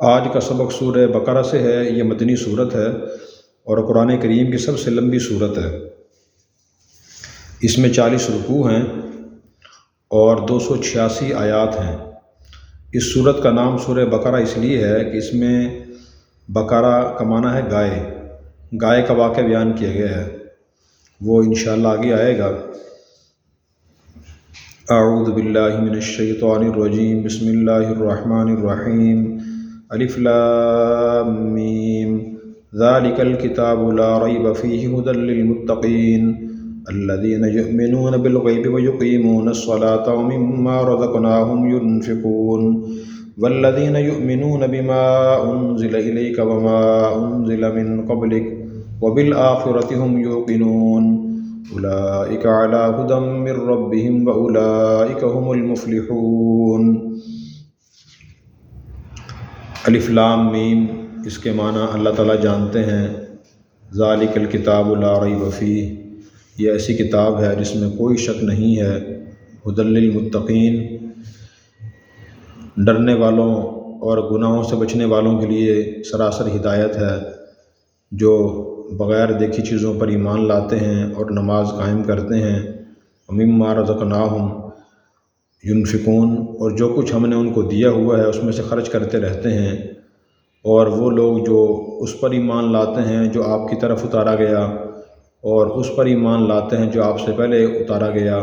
آج کا سبق سورہ بقرہ سے ہے۔ یہ مدنی صورت ہے اور قرآن کریم کی سب سے لمبی صورت ہے۔ اس میں 40 رکوع ہیں اور 286 آیات ہیں۔ اس صورت کا نام سورہ بقرہ اس لیے ہے کہ اس میں بقرہ کا معنی ہے گائے۔ گائے کا واقعہ بیان کیا گیا ہے، وہ انشاءاللہ آگے آئے گا۔ اعوذ باللہ من الشیطان الرجیم، بسم اللہ الرحمن الرحیم۔ الف لام میم، ذالک الکتاب لا ریب فیہ ھدی للمتقین الذین یؤمنون بالغیب ویقیمون الصلاة ومما رزقناہم ینفقون والذین یؤمنون بما انزل الیک وما انزل من قبلک وبالآخرۃ ھم یوقنون اولئک علی ھدی من ربہم واولئک ھم المفلحون۔ الف لام میم، اس کے معنی اللہ تعالیٰ جانتے ہیں۔ ذالک الکتاب لا ریب فیہ، یہ ایسی کتاب ہے جس میں کوئی شک نہیں ہے۔ ھدی للمتقین، ڈرنے والوں اور گناہوں سے بچنے والوں کے لیے سراسر ہدایت ہے، جو بغیر دیکھی چیزوں پر ایمان لاتے ہیں اور نماز قائم کرتے ہیں۔ ومما رزقناہم ینفقون، اور جو کچھ ہم نے ان کو دیا ہوا ہے اس میں سے خرچ کرتے رہتے ہیں۔ اور وہ لوگ جو اس پر ایمان لاتے ہیں جو آپ کی طرف اتارا گیا، اور اس پر ایمان لاتے ہیں جو آپ سے پہلے اتارا گیا،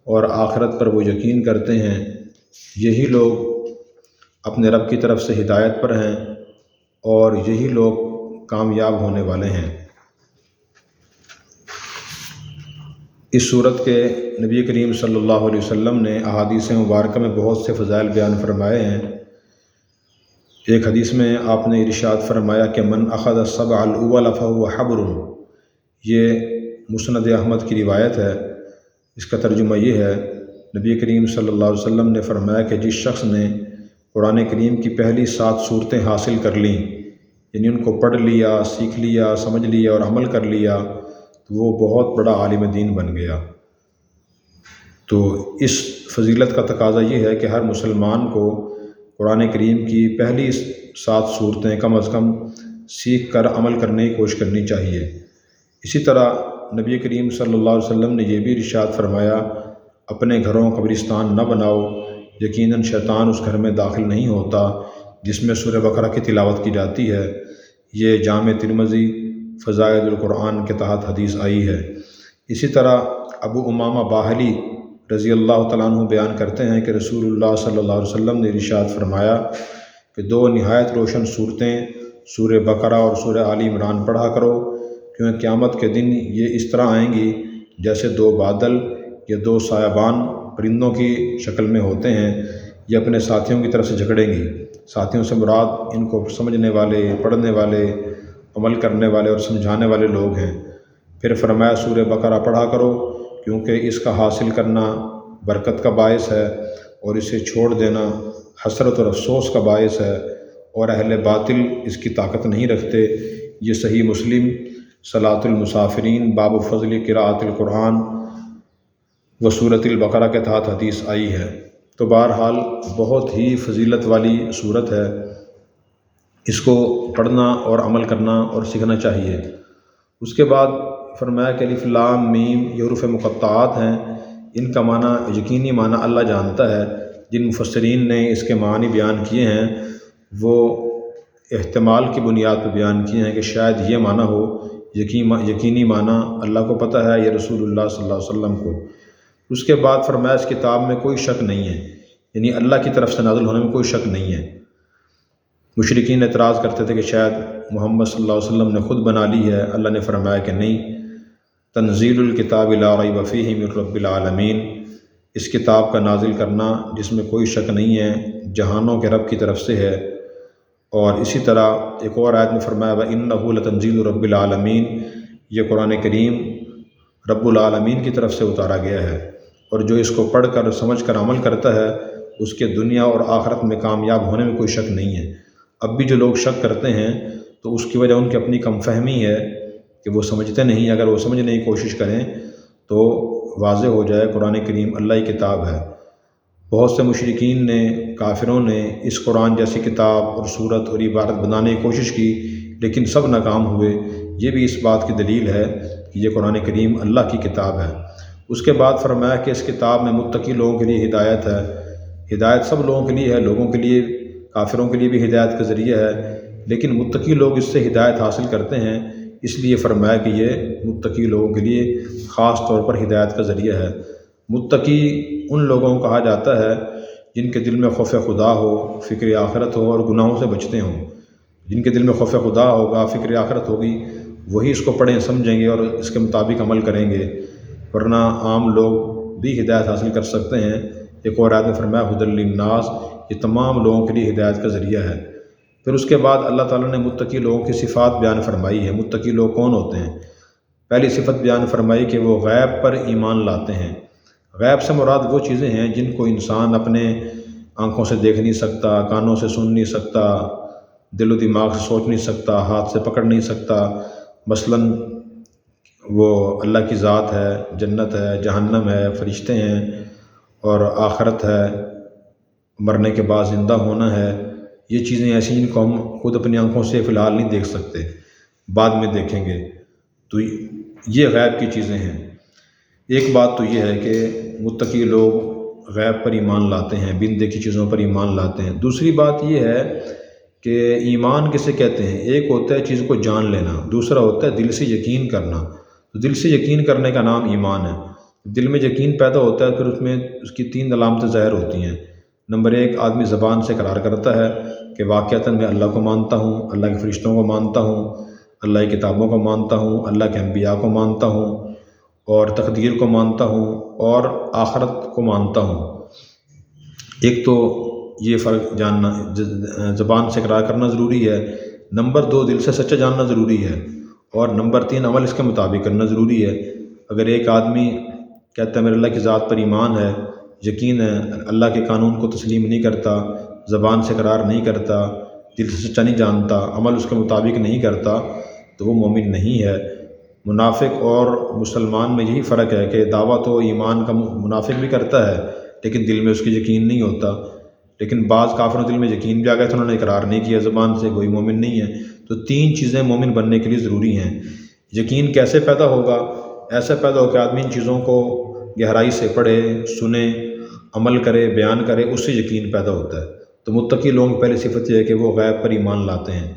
اور آخرت پر وہ یقین کرتے ہیں، یہی لوگ اپنے رب کی طرف سے ہدایت پر ہیں اور یہی لوگ کامیاب ہونے والے ہیں۔ اس صورت کے نبی کریم صلی اللہ علیہ وسلم نے احادیث مبارکہ میں بہت سے فضائل بیان فرمائے ہیں۔ ایک حدیث میں آپ نے ارشاد فرمایا کہ من اخذ السبع الاول فهو حبر، یہ مسند احمد کی روایت ہے۔ اس کا ترجمہ یہ ہے، نبی کریم صلی اللہ علیہ وسلم نے فرمایا کہ جس شخص نے قرآن کریم کی پہلی 7 صورتیں حاصل کر لیں، یعنی ان کو پڑھ لیا، سیکھ لیا، سمجھ لیا اور عمل کر لیا، تو وہ بہت بڑا عالم دین بن گیا۔ تو اس فضیلت کا تقاضا یہ ہے کہ ہر مسلمان کو قرآن کریم کی پہلی 7 صورتیں کم از کم سیکھ کر عمل کرنے کی کوشش کرنی چاہیے۔ اسی طرح نبی کریم صلی اللہ علیہ وسلم نے یہ بھی ارشاد فرمایا، اپنے گھروں قبرستان نہ بناؤ، یقیناً شیطان اس گھر میں داخل نہیں ہوتا جس میں سورہ بقرہ کی تلاوت کی جاتی ہے۔ یہ جامع ترمذی فضائل القرآن کے تحت حدیث آئی ہے۔ اسی طرح ابو امامہ باہلی رضی اللہ تعالیٰ عنہ بیان کرتے ہیں کہ رسول اللہ صلی اللہ علیہ وسلم نے ارشاد فرمایا کہ 2 نہایت روشن صورتیں سورہ بقرہ اور سورہ آل عمران پڑھا کرو، کیونکہ قیامت کے دن یہ اس طرح آئیں گی جیسے 2 بادل یا 2 سایبان پرندوں کی شکل میں ہوتے ہیں، یہ اپنے ساتھیوں کی طرف سے جھگڑیں گی۔ ساتھیوں سے مراد ان کو سمجھنے والے، پڑھنے والے، عمل کرنے والے اور سمجھانے والے لوگ ہیں۔ پھر فرمایا سورہ بقرہ پڑھا کرو، کیونکہ اس کا حاصل کرنا برکت کا باعث ہے اور اسے چھوڑ دینا حسرت اور افسوس کا باعث ہے، اور اہل باطل اس کی طاقت نہیں رکھتے۔ یہ صحیح مسلم صلاۃ المسافرین باب فضل قراءۃ القرآن و سورۃ البقرہ کے تحت حدیث آئی ہے۔ تو بہرحال بہت ہی فضیلت والی صورت ہے، اس کو پڑھنا اور عمل کرنا اور سیکھنا چاہیے۔ اس کے بعد فرمایا کہ الف لام میم، یہ حروف مقطعات ہیں، ان کا معنی یقینی معنی اللہ جانتا ہے۔ جن مفسرین نے اس کے معنی بیان کیے ہیں وہ احتمال کی بنیاد پر بیان کیے ہیں کہ شاید یہ معنی ہو، یقینی معنی اللہ کو پتہ ہے یا رسول اللہ صلی اللہ علیہ وسلم کو۔ اس کے بعد فرمایا اس کتاب میں کوئی شک نہیں ہے، یعنی اللہ کی طرف سے نازل ہونے میں کوئی شک نہیں ہے۔ مشرکین اعتراض کرتے تھے کہ شاید محمد صلی اللہ علیہ وسلم نے خود بنا لی ہے۔ اللہ نے فرمایا کہ نہیں، تنزیل الکتاب لا ریب فیہ من رب العالمین، اس کتاب کا نازل کرنا جس میں کوئی شک نہیں ہے جہانوں کے رب کی طرف سے ہے۔ اور اسی طرح ایک اور آیت میں فرمایا وَإِنَّهُ لَتَنزِيلُ رَبِّ الْعَالَمِينَ، یہ قرآن کریم رب العالمین کی طرف سے اتارا گیا ہے، اور جو اس کو پڑھ کر سمجھ کر عمل کرتا ہے اس کے دنیا اور آخرت میں کامیاب ہونے میں کوئی شک نہیں ہے۔ اب بھی جو لوگ شک کرتے ہیں تو اس کی وجہ ان کی اپنی کم فہمی ہے کہ وہ سمجھتے نہیں۔ اگر وہ سمجھنے کی کوشش کریں تو واضح ہو جائے قرآن کریم اللہ کی کتاب ہے۔ بہت سے مشرکین نے، کافروں نے اس قرآن جیسی کتاب اور صورت اور عبارت بنانے کی کوشش کی، لیکن سب ناکام ہوئے۔ یہ بھی اس بات کی دلیل ہے کہ یہ قرآن کریم اللہ کی کتاب ہے۔ اس کے بعد فرمایا کہ اس کتاب میں متقی لوگوں کے لیے ہدایت ہے۔ ہدایت سب لوگوں کے لیے ہے، لوگوں کے لیے، کافروں کے لیے بھی ہدایت کا ذریعہ ہے، لیکن متقی لوگ اس سے ہدایت حاصل کرتے ہیں، اس لیے فرمایا کہ یہ متقی لوگوں کے لیے خاص طور پر ہدایت کا ذریعہ ہے۔ متقی ان لوگوں کو کہا جاتا ہے جن کے دل میں خوف خدا ہو، فکر آخرت ہو اور گناہوں سے بچتے ہوں۔ جن کے دل میں خوف خدا ہوگا، فکر آخرت ہوگی، وہی اس کو پڑھیں، سمجھیں گے اور اس کے مطابق عمل کریں گے، ورنہ عام لوگ بھی ہدایت حاصل کر سکتے ہیں۔ ایک اور آیت میں فرمایا ھدی للناس، یہ تمام لوگوں کے لیے ہدایت کا ذریعہ ہے۔ پھر اس کے بعد اللہ تعالیٰ نے متقی لوگوں کی صفات بیان فرمائی ہے۔ متقی لوگ کون ہوتے ہیں؟ پہلی صفت بیان فرمائی کہ وہ غیب پر ایمان لاتے ہیں۔ غیب سے مراد وہ چیزیں ہیں جن کو انسان اپنے آنکھوں سے دیکھ نہیں سکتا، کانوں سے سن نہیں سکتا، دل و دماغ سے سوچ نہیں سکتا، ہاتھ سے پکڑ نہیں سکتا۔ مثلاً وہ اللہ کی ذات ہے، جنت ہے، جہنم ہے، فرشتے ہیں اور آخرت ہے، مرنے کے بعد زندہ ہونا ہے۔ یہ چیزیں ایسی جن کو ہم خود اپنی آنکھوں سے فی الحال نہیں دیکھ سکتے، بعد میں دیکھیں گے، تو یہ غیب کی چیزیں ہیں۔ ایک بات تو یہ ہے کہ متقی لوگ غیب پر ایمان لاتے ہیں، بن دیکھی چیزوں پر ایمان لاتے ہیں۔ دوسری بات یہ ہے کہ ایمان کسے کہتے ہیں؟ ایک ہوتا ہے چیز کو جان لینا، دوسرا ہوتا ہے دل سے یقین کرنا۔ تو دل سے یقین کرنے کا نام ایمان ہے۔ دل میں یقین پیدا ہوتا ہے، پھر اس میں اس کی 3 علامتیں ظاہر ہوتی ہیں۔ نمبر 1، آدمی زبان سے اقرار کرتا ہے کہ واقعتاً میں اللہ کو مانتا ہوں، اللہ کے فرشتوں کو مانتا ہوں، اللہ کی کتابوں کو مانتا ہوں، اللہ کے انبیاء کو مانتا ہوں اور تقدیر کو مانتا ہوں اور آخرت کو مانتا ہوں۔ ایک تو یہ فرق جاننا، زبان سے اقرار کرنا ضروری ہے۔ نمبر 2، دل سے سچا جاننا ضروری ہے، اور نمبر 3، عمل اس کے مطابق کرنا ضروری ہے۔ اگر ایک آدمی کہتا ہے میرے اللہ کی ذات پر ایمان ہے، یقین ہے، اللہ کے قانون کو تسلیم نہیں کرتا، زبان سے اقرار نہیں کرتا، دل سے سچا نہیں جانتا، عمل اس کے مطابق نہیں کرتا، تو وہ مومن نہیں ہے۔ منافق اور مسلمان میں یہی فرق ہے کہ دعویٰ تو ایمان کا منافق بھی کرتا ہے، لیکن دل میں اس کی یقین نہیں ہوتا۔ لیکن بعض کافروں دل میں یقین بھی آ گیا تو انہوں نے اقرار نہیں کیا زبان سے، کوئی مومن نہیں ہے۔ تو 3 چیزیں مومن بننے کے لیے ضروری ہیں۔ یقین کیسے پیدا ہوگا؟ ایسے پیدا ہو کہ آدمی ان چیزوں کو گہرائی سے پڑھے، سنے، عمل کرے، بیان کرے، اس سے یقین پیدا ہوتا ہے۔ تو متقی لوگوں کی پہلی صفت یہ ہے کہ وہ غیب پر ایمان لاتے ہیں۔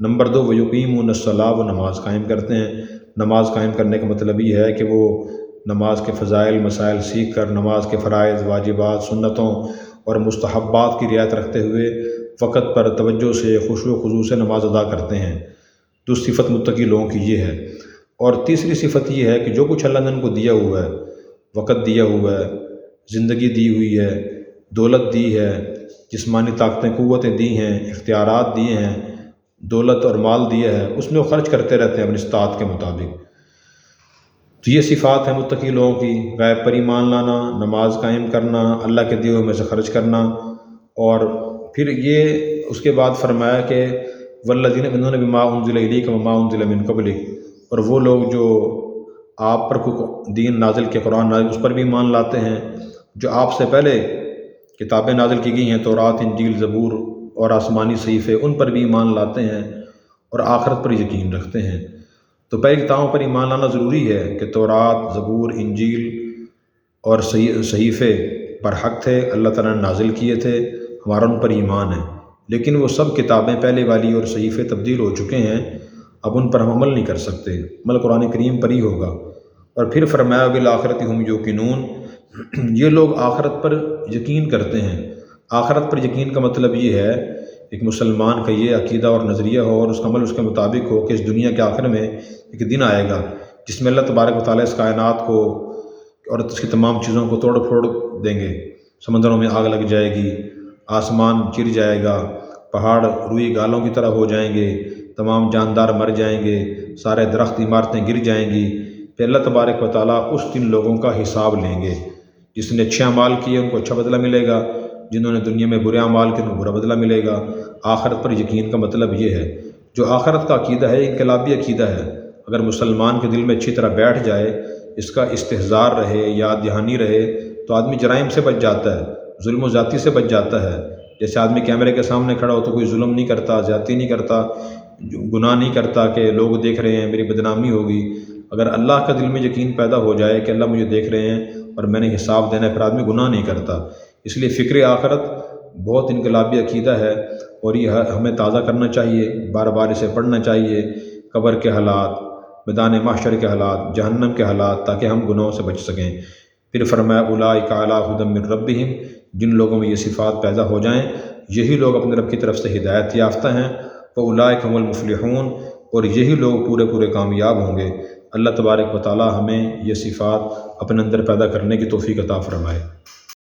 نمبر 2، وَيُقِيمُونَ الصَّلَاةَ، وہ نماز قائم کرتے ہیں۔ نماز قائم کرنے کا مطلب یہ ہے کہ وہ نماز کے فضائل مسائل سیکھ کر نماز کے فرائض، واجبات، سنتوں اور مستحبات کی رعایت رکھتے ہوئے وقت پر توجہ سے، خشوع و خضوع سے نماز ادا کرتے ہیں۔ تو صفت متقی لوگوں کی یہ ہے۔ اور تیسری صفت یہ ہے کہ جو کچھ اللہ نے ان کو دیا ہوا ہے، وقت دیا ہوا ہے، زندگی دی ہوئی ہے، دولت دی ہے، جسمانی طاقتیں قوتیں دی ہیں، اختیارات دیے ہیں، دولت اور مال دیا ہے، اس میں وہ خرچ کرتے رہتے ہیں اپنی استطاعت کے مطابق۔ تو یہ صفات ہیں متقی لوگوں کی: غیب پر ایمان لانا، نماز قائم کرنا، اللہ کے دیے ہوئے میں سے خرچ کرنا، اور پھر یہ اس کے بعد فرمایا کہ والذین یؤمنون بما انزل الیک وما انزل من قبلک، اور وہ لوگ جو آپ پر کوئی دین نازل کے قرآن نازل اس پر بھی ایمان لاتے ہیں، جو آپ سے پہلے کتابیں نازل کی گئی ہیں، تورات، انجیل، زبور اور آسمانی صحیفے، ان پر بھی ایمان لاتے ہیں اور آخرت پر یقین رکھتے ہیں۔ تو پہلی کتابوں پر ایمان لانا ضروری ہے کہ تورات، زبور، انجیل اور صحیفے برحق تھے، اللہ تعالیٰ نے نازل کیے تھے، ہمارا ان پر ایمان ہے۔ لیکن وہ سب کتابیں پہلے والی اور صحیفے تبدیل ہو چکے ہیں، اب ان پر ہم عمل نہیں کر سکتے، عمل قرآن کریم پر ہی ہوگا۔ اور پھر فرمایا بالآخرۃ ہم یوقنون، یہ لوگ آخرت پر یقین کرتے ہیں۔ آخرت پر یقین کا مطلب یہ ہے ایک مسلمان کا یہ عقیدہ اور نظریہ ہو اور اس کا عمل اس کے مطابق ہو کہ اس دنیا کے آخر میں ایک دن آئے گا جس میں اللہ تبارک و تعالیٰ اس کائنات کو اور اس کی تمام چیزوں کو توڑ پھوڑ دیں گے۔ سمندروں میں آگ لگ جائے گی، آسمان چر جائے گا، پہاڑ روئی گالوں کی طرح ہو جائیں گے، تمام جاندار مر جائیں گے، سارے درخت عمارتیں گر جائیں گی۔ پھر اللہ تبارک و تعالیٰ اس دن لوگوں کا حساب لیں گے۔ جس نے اچھے اعمال کیے ان کو اچھا بدلہ ملے گا، جنہوں نے دنیا میں برے اعمال کیے ان کو برا بدلہ ملے گا۔ آخرت پر یقین کا مطلب یہ ہے۔ جو آخرت کا عقیدہ ہے انقلابی عقیدہ ہے، اگر مسلمان کے دل میں اچھی طرح بیٹھ جائے، اس کا استحضار رہے، یاد دہانی رہے، تو آدمی جرائم سے بچ جاتا ہے، ظلم و زیادتی سے بچ جاتا ہے۔ جیسے آدمی کیمرے کے سامنے کھڑا ہو تو کوئی ظلم نہیں کرتا، زیادتی نہیں کرتا، گناہ نہیں کرتا کہ لوگ دیکھ رہے ہیں میری بدنامی ہوگی۔ اگر اللہ کا دل میں یقین پیدا ہو جائے کہ اللہ مجھے دیکھ رہے ہیں اور میں نے حساب دینا ہے، پھر آدمی گناہ نہیں کرتا۔ اس لیے فکر آخرت بہت انقلابی عقیدہ ہے اور یہ ہمیں تازہ کرنا چاہیے، بار بار اسے پڑھنا چاہیے، قبر کے حالات، میدان محشر کے حالات، جہنم کے حالات، تاکہ ہم گناہوں سے بچ سکیں۔ پھر فرمایا اولئک علی ھدی من ربہم، جن لوگوں میں یہ صفات پیدا ہو جائیں یہی لوگ اپنے رب کی طرف سے ہدایت یافتہ ہیں، فاولئک ھم المفلحون، اور یہی لوگ پورے کامیاب ہوں گے۔ اللہ تبارک و تعالی ہمیں یہ صفات اپنے اندر پیدا کرنے کی توفیق عطا فرمائے۔